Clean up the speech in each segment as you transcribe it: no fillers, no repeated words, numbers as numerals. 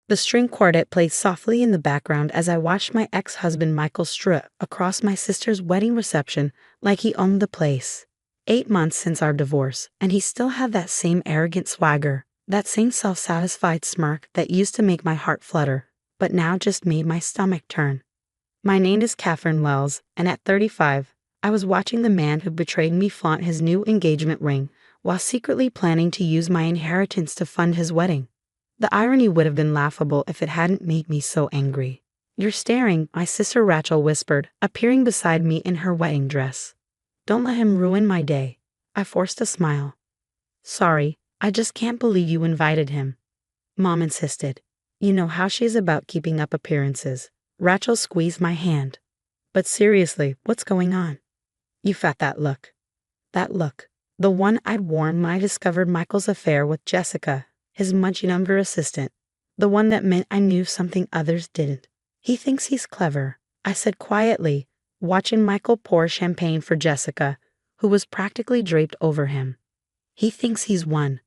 The string quartet played softly in the background as I watched my ex-husband Michael strut across my sister's wedding reception like he owned the place. 8 months since our divorce, and he still had that same arrogant swagger, that same self-satisfied smirk that used to make my heart flutter, but now just made my stomach turn. My name is Catherine Wells, and at 35, I was watching the man who betrayed me flaunt his new engagement ring while secretly planning to use my inheritance to fund his wedding. The irony would have been laughable if it hadn't made me so angry. "You're staring," my sister Rachel whispered, appearing beside me in her wedding dress. "Don't let him ruin my day." I forced a smile. "Sorry, I just can't believe you invited him." Mom insisted. "You know how she is about keeping up appearances." Rachel squeezed my hand. "But seriously, what's going on?" "You've got that look." That look. The one I'd worn when I discovered Michael's affair with Jessica, his much younger assistant. The one that meant I knew something others didn't. "He thinks he's clever," I said quietly, watching Michael pour champagne for Jessica, who was practically draped over him. "He thinks he's won."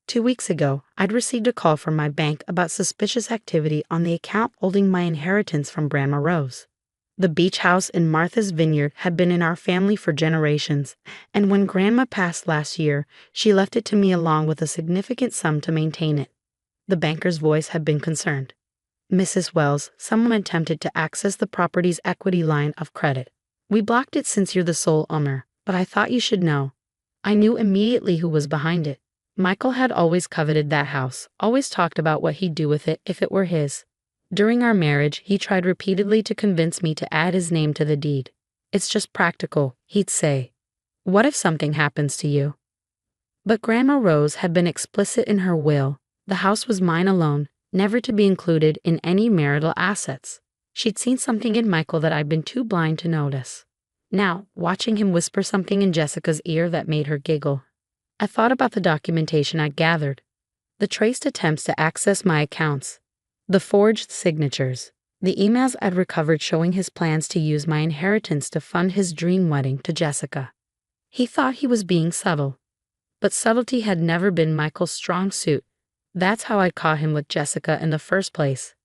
2 weeks ago, I'd received a call from my bank about suspicious activity on the account holding my inheritance from Grandma Rose. The beach house in Martha's Vineyard had been in our family for generations, and when Grandma passed last year, she left it to me along with a significant sum to maintain it. The banker's voice had been concerned. "Mrs. Wells, someone attempted to access the property's equity line of credit. We blocked it since you're the sole owner, but I thought you should know." I knew immediately who was behind it. Michael had always coveted that house, always talked about what he'd do with it if it were his. During our marriage, he tried repeatedly to convince me to add his name to the deed. "It's just practical," he'd say. "What if something happens to you?" But Grandma Rose had been explicit in her will. The house was mine alone, never to be included in any marital assets. She'd seen something in Michael that I'd been too blind to notice. Now, watching him whisper something in Jessica's ear that made her giggle, I thought about the documentation I'd gathered. The traced attempts to access my accounts. The forged signatures. The emails I'd recovered showing his plans to use my inheritance to fund his dream wedding to Jessica. He thought he was being subtle. But subtlety had never been Michael's strong suit. That's how I'd caught him with Jessica in the first place.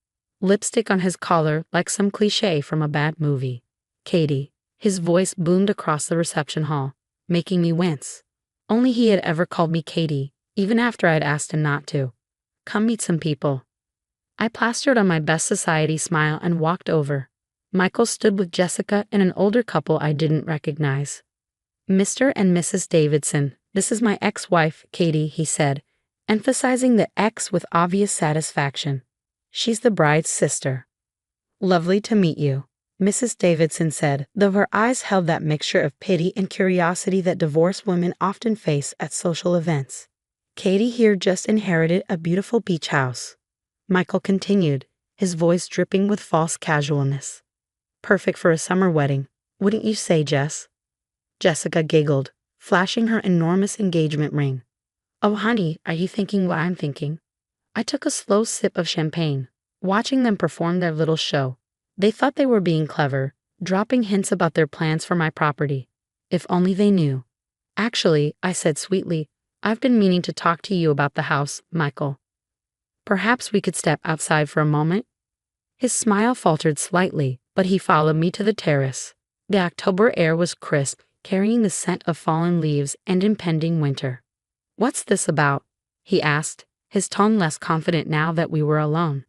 Lipstick on his collar like some cliché from a bad movie. "Katie." His voice boomed across the reception hall, making me wince. Only he had ever called me Katie, even after I'd asked him not to. "Come meet some people." I plastered on my best society smile and walked over. Michael stood with Jessica and an older couple I didn't recognize. "Mr. and Mrs. Davidson, this is my ex-wife, Katie," he said, emphasizing the X with obvious satisfaction. "She's the bride's sister." "Lovely to meet you," Mrs. Davidson said, though her eyes held that mixture of pity and curiosity that divorced women often face at social events. "Katie here just inherited a beautiful beach house," Michael continued, his voice dripping with false casualness. "Perfect for a summer wedding, wouldn't you say, Jess?" Jessica giggled, flashing her enormous engagement ring. "Oh, honey, are you thinking what I'm thinking?" I took a slow sip of champagne, watching them perform their little show. They thought they were being clever, dropping hints about their plans for my property. If only they knew. "Actually," I said sweetly, "I've been meaning to talk to you about the house, Michael. Perhaps we could step outside for a moment?" His smile faltered slightly, but he followed me to the terrace. The October air was crisp, carrying the scent of fallen leaves and impending winter. "What's this about?" he asked, his tone less confident now that we were alone.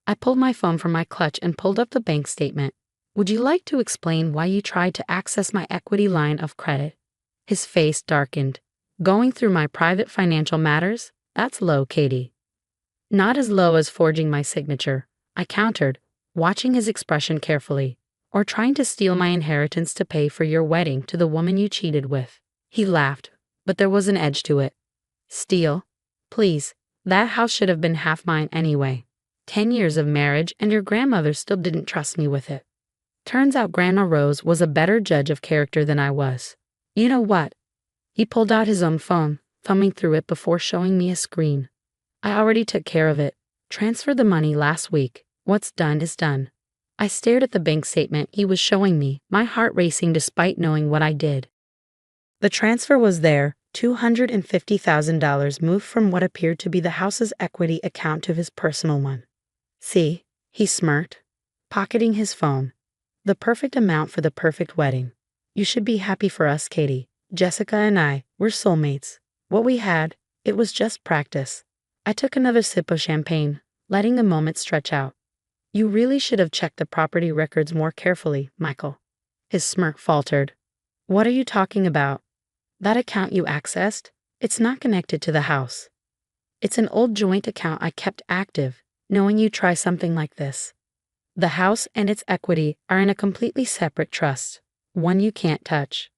I pulled my phone from my clutch and pulled up the bank statement. "Would you like to explain why you tried to access my equity line of credit?" His face darkened. "Going through my private financial matters? That's low, Katie." "Not as low as forging my signature," I countered, watching his expression carefully. "Or trying to steal my inheritance to pay for your wedding to the woman you cheated with." He laughed, but there was an edge to it. "Steal? Please, that house should have been half mine anyway. 10 years of marriage and your grandmother still didn't trust me with it." Turns out Grandma Rose was a better judge of character than I was. "You know what?" He pulled out his own phone, thumbing through it before showing me a screen. "I already took care of it. Transferred the money last week. What's done is done." I stared at the bank statement he was showing me, my heart racing despite knowing what I did. The transfer was there, $250,000 moved from what appeared to be the house's equity account to his personal one. See, he smirked, pocketing his phone. The perfect amount for the perfect wedding. You should be happy for us, Katie. Jessica and I, we're soulmates. What we had, it was just practice. I took another sip of champagne, letting the moment stretch out. You really should have checked the property records more carefully, Michael. His smirk faltered. What are you talking about? That account you accessed? It's not connected to the house. It's an old joint account I kept active, knowing you'd try something like this. The house and its equity are in a completely separate trust, one you can't touch.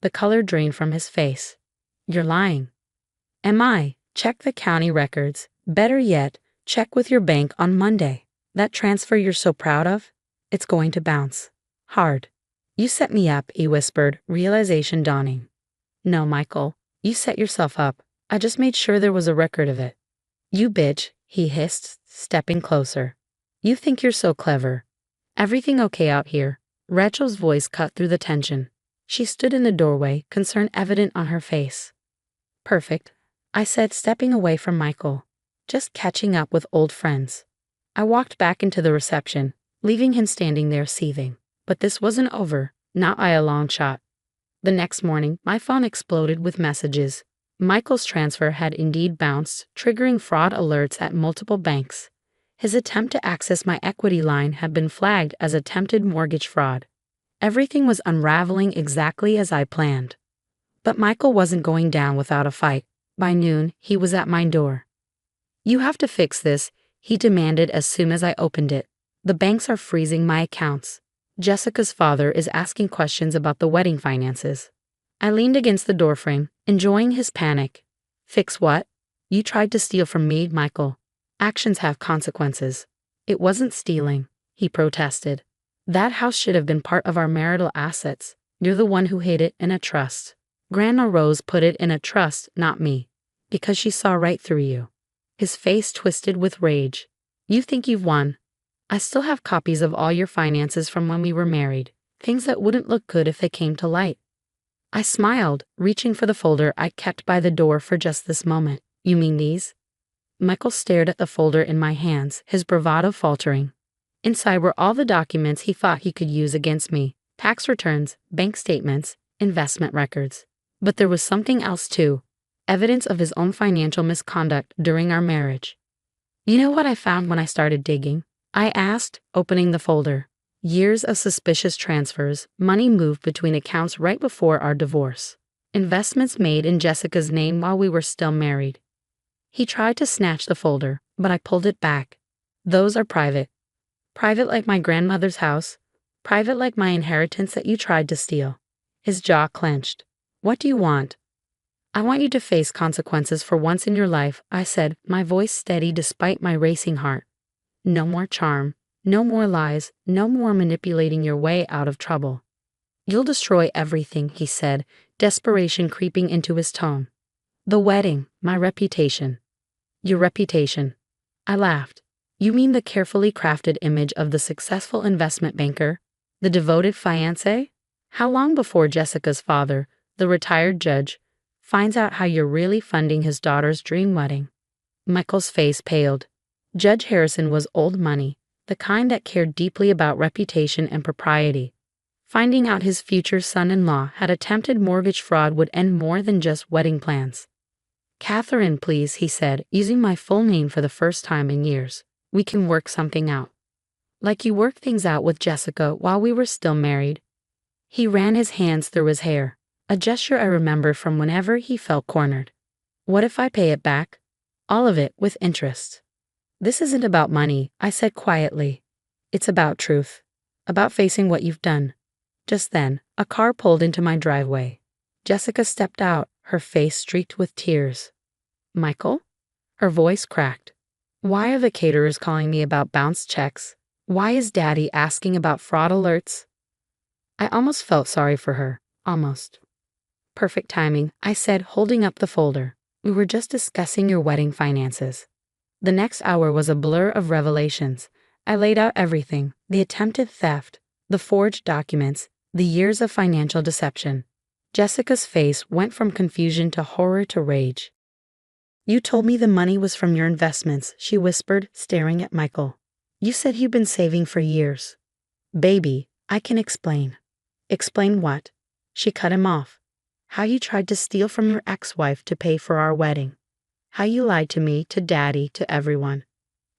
The color drained from his face. You're lying. Am I? Check the county records. Better yet, check with your bank on Monday. That transfer you're so proud of? It's going to bounce. Hard. You set me up, he whispered, realization dawning. No, Michael, you set yourself up. I just made sure there was a record of it. You bitch, he hissed, stepping closer. You think you're so clever. Everything okay out here? Rachel's voice cut through the tension. She stood in the doorway, concern evident on her face. Perfect, I said, stepping away from Michael. Just catching up with old friends. I walked back into the reception, leaving him standing there seething. But this wasn't over, not by a long shot. The next morning, my phone exploded with messages. Michael's transfer had indeed bounced, triggering fraud alerts at multiple banks. His attempt to access my equity line had been flagged as attempted mortgage fraud. Everything was unraveling exactly as I planned. But Michael wasn't going down without a fight. By noon, he was at my door. You have to fix this, he demanded as soon as I opened it. The banks are freezing my accounts. Jessica's father is asking questions about the wedding finances. I leaned against the doorframe, enjoying his panic. Fix what? You tried to steal from me, Michael. Actions have consequences. It wasn't stealing, he protested. That house should have been part of our marital assets. You're the one who hid it in a trust. Grandma Rose put it in a trust, not me, because she saw right through you. His face twisted with rage. You think you've won? I still have copies of all your finances from when we were married, things that wouldn't look good if they came to light. I smiled, reaching for the folder I kept by the door for just this moment. You mean these? Michael stared at the folder in my hands, his bravado faltering. Inside were all the documents he thought he could use against me: tax returns, bank statements, investment records. But there was something else too, evidence of his own financial misconduct during our marriage. You know what I found when I started digging? I asked, opening the folder. Years of suspicious transfers, money moved between accounts right before our divorce. Investments made in Jessica's name while we were still married. He tried to snatch the folder, but I pulled it back. Those are private. Private like my grandmother's house. Private like my inheritance that you tried to steal. His jaw clenched. What do you want? I want you to face consequences for once in your life, I said, my voice steady despite my racing heart. No more charm, no more lies, no more manipulating your way out of trouble. You'll destroy everything, he said, desperation creeping into his tone. The wedding, my reputation. Your reputation. I laughed. You mean the carefully crafted image of the successful investment banker, the devoted fiancé? How long before Jessica's father, the retired judge, finds out how you're really funding his daughter's dream wedding? Michael's face paled. Judge Harrison was old money, the kind that cared deeply about reputation and propriety. Finding out his future son-in-law had attempted mortgage fraud would end more than just wedding plans. Catherine, please, he said, using my full name for the first time in years. We can work something out. Like you worked things out with Jessica while we were still married. He ran his hands through his hair, a gesture I remembered from whenever he felt cornered. What if I pay it back? All of it, with interest. This isn't about money, I said quietly. It's about truth. About facing what you've done. Just then, a car pulled into my driveway. Jessica stepped out, her face streaked with tears. Michael? Her voice cracked. Why are the caterers calling me about bounced checks? Why is Daddy asking about fraud alerts? I almost felt sorry for her. Almost. Perfect timing, I said, holding up the folder. We were just discussing your wedding finances. The next hour was a blur of revelations. I laid out everything: the attempted theft, the forged documents, the years of financial deception. Jessica's face went from confusion to horror to rage. You told me the money was from your investments, she whispered, staring at Michael. You said you've been saving for years. Baby, I can explain. Explain what? She cut him off. How you tried to steal from your ex-wife to pay for our wedding. How you lied to me, to Daddy, to everyone.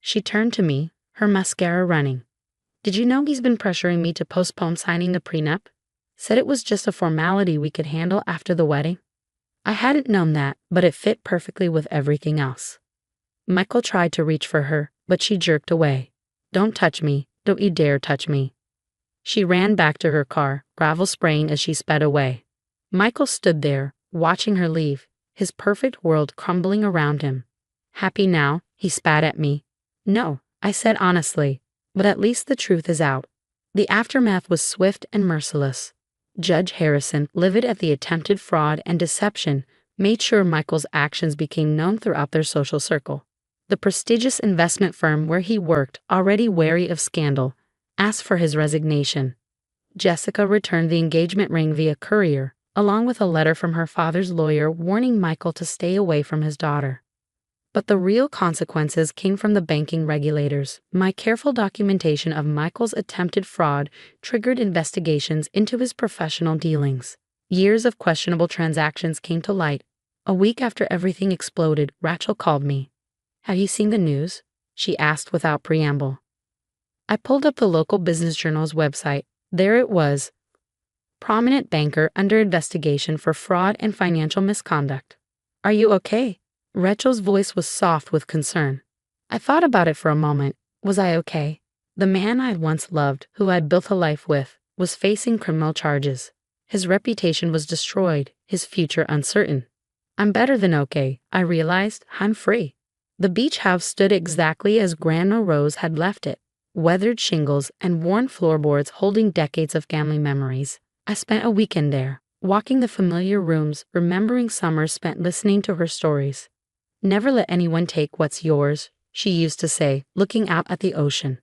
She turned to me, her mascara running. Did you know he's been pressuring me to postpone signing the prenup? Said it was just a formality we could handle after the wedding? I hadn't known that, but it fit perfectly with everything else. Michael tried to reach for her, but she jerked away. Don't touch me, don't you dare touch me. She ran back to her car, gravel spraying as she sped away. Michael stood there, watching her leave, his perfect world crumbling around him. Happy now, he spat at me. No, I said honestly, but at least the truth is out. The aftermath was swift and merciless. Judge Harrison, livid at the attempted fraud and deception, made sure Michael's actions became known throughout their social circle. The prestigious investment firm where he worked, already wary of scandal, asked for his resignation. Jessica returned the engagement ring via courier, along with a letter from her father's lawyer warning Michael to stay away from his daughter. But the real consequences came from the banking regulators. My careful documentation of Michael's attempted fraud triggered investigations into his professional dealings. Years of questionable transactions came to light. A week after everything exploded, Rachel called me. Have you seen the news? She asked without preamble. I pulled up the local business journal's website. There it was. Prominent banker under investigation for fraud and financial misconduct. Are you okay? Rachel's voice was soft with concern. I thought about it for a moment. Was I okay? The man I'd once loved, who I'd built a life with, was facing criminal charges. His reputation was destroyed, his future uncertain. I'm better than okay, I realized. I'm free. The beach house stood exactly as Grandma Rose had left it, weathered shingles and worn floorboards holding decades of family memories. I spent a weekend there, walking the familiar rooms, remembering summers spent listening to her stories. Never let anyone take what's yours, she used to say, looking out at the ocean.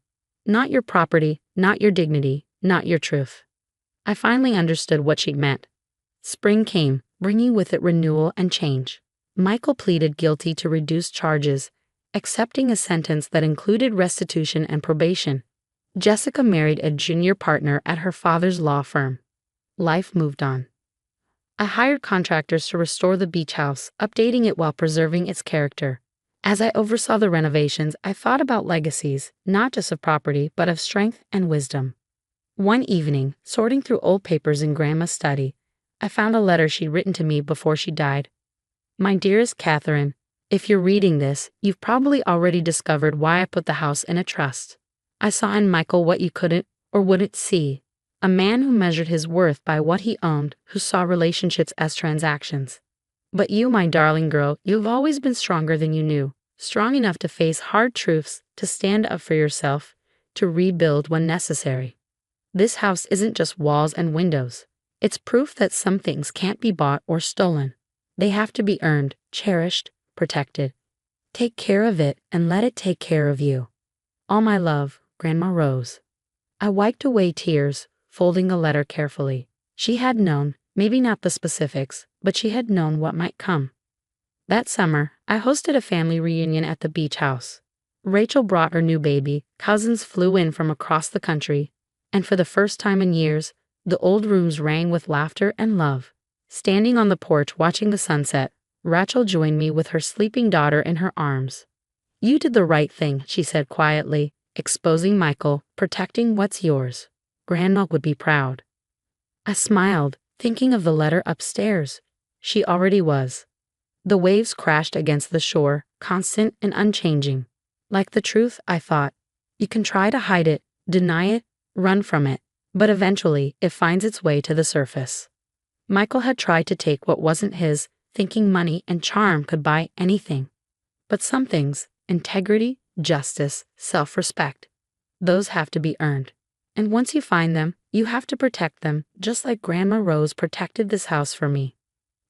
Not your property, not your dignity, not your truth. I finally understood what she meant. Spring came, bringing with it renewal and change. Michael pleaded guilty to reduced charges, accepting a sentence that included restitution and probation. Jessica married a junior partner at her father's law firm. Life moved on. I hired contractors to restore the beach house, updating it while preserving its character. As I oversaw the renovations, I thought about legacies, not just of property, but of strength and wisdom. One evening, sorting through old papers in Grandma's study, I found a letter she'd written to me before she died. My dearest Catherine, if you're reading this, you've probably already discovered why I put the house in a trust. I saw in Michael what you couldn't or wouldn't see. A man who measured his worth by what he owned, who saw relationships as transactions. But you, my darling girl, you've always been stronger than you knew, strong enough to face hard truths, to stand up for yourself, to rebuild when necessary. This house isn't just walls and windows. It's proof that some things can't be bought or stolen. They have to be earned, cherished, protected. Take care of it and let it take care of you. All my love, Grandma Rose. I wiped away tears, folding the letter carefully. She had known, maybe not the specifics, but she had known what might come. That summer, I hosted a family reunion at the beach house. Rachel brought her new baby, cousins flew in from across the country, and for the first time in years, the old rooms rang with laughter and love. Standing on the porch watching the sunset, Rachel joined me with her sleeping daughter in her arms. You did the right thing, she said quietly, exposing Michael, protecting what's yours. Grandma would be proud. I smiled, thinking of the letter upstairs. She already was. The waves crashed against the shore, constant and unchanging. Like the truth, I thought. You can try to hide it, deny it, run from it, but eventually it finds its way to the surface. Michael had tried to take what wasn't his, thinking money and charm could buy anything. But some things, integrity, justice, self-respect, those have to be earned. And once you find them, you have to protect them, just like Grandma Rose protected this house for me.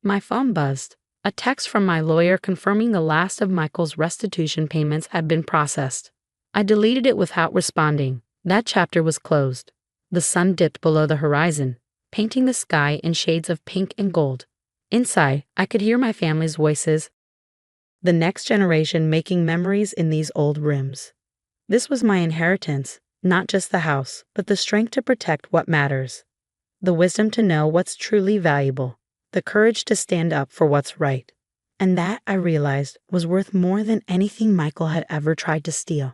My phone buzzed. A text from my lawyer confirming the last of Michael's restitution payments had been processed. I deleted it without responding. That chapter was closed. The sun dipped below the horizon, painting the sky in shades of pink and gold. Inside, I could hear my family's voices, the next generation making memories in these old rooms. This was my inheritance, not just the house, but the strength to protect what matters, the wisdom to know what's truly valuable, the courage to stand up for what's right. And that, I realized, was worth more than anything Michael had ever tried to steal.